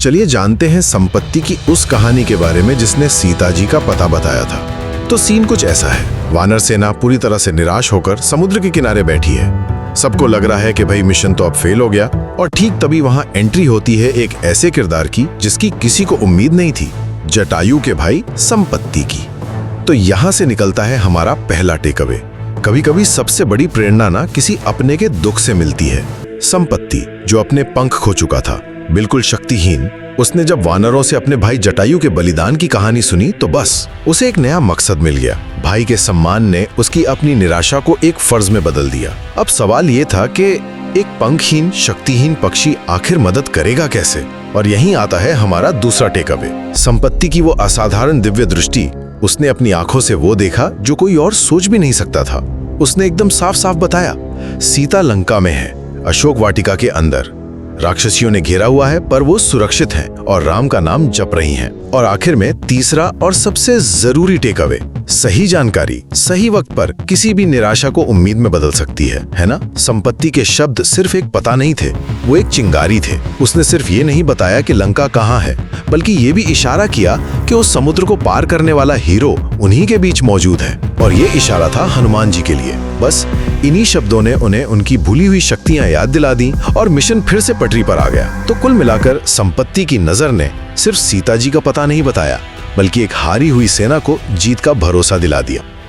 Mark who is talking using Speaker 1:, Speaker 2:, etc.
Speaker 1: चलिए जानते हैं संपत्ति की उस कहानी के बारे में जिसने सीता जी का पता बताया था। तो सीन कुछ ऐसा है। वानर सेना पूरी तरह से निराश होकर समुद्र के किनारे बैठी है। सबको लग रहा है कि भाई मिशन तो अब फेल हो गया, और ठीक तभी वहां एंट्री होती है एक ऐसे किरदार की जिसकी किसी को उम्मीद नहीं थी, जटायु के भाई संपत्ति की। तो यहां से निकलता है हमारा पहला टेक अवे। कभी कभी सबसे बड़ी प्रेरणा ना किसी अपने के दुख से मिलती है। संपत्ति जो अपने पंख खो चुका था, बिल्कुल शक्तिहीन, उसने जब वानरों से अपने भाई जटायु के बलिदान की कहानी सुनी तो बस उसे एक नया मकसद मिल गया। भाई के सम्मान ने उसकी अपनी निराशा को एक फर्ज में बदल दिया। अब सवाल ये था कि एक पंखहीन शक्तिहीन पक्षी आखिर मदद करेगा कैसे? और यहीं आता है हमारा दूसरा टेक अवे। संपत्ति की वो असाधारण दिव्य दृष्टि। उसने अपनी आंखों से वो देखा जो कोई और सोच भी नहीं सकता था। उसने एकदम साफ साफ बताया, सीता लंका में है, अशोक वाटिका के अंदर। राक्षसियों ने घेरा हुआ है पर वो सुरक्षित हैं और राम का नाम जप रही हैं। और आखिर में तीसरा और सबसे जरूरी टेक अवे, सही जानकारी सही वक्त पर किसी भी निराशा को उम्मीद में बदल सकती है ना? संपत्ति के शब्द सिर्फ एक पता नहीं थे, वो एक चिंगारी थे। उसने सिर्फ ये नहीं बताया कि लंका कहाँ है, बल्कि ये भी इशारा किया कि उस समुद्र को पार करने वाला हीरो उन्हीं के बीच मौजूद है। और ये इशारा था हनुमान जी के लिए। बस इन्हीं शब्दों ने उन्हें उनकी भूली हुई शक्तियां याद दिला दी और मिशन फिर से पटरी पर आ गया। तो कुल मिलाकर संपत्ति की नजर ने सिर्फ सीता जी का पता नहीं बताया, बल्कि एक हारी हुई सेना को जीत का भरोसा दिला दिया।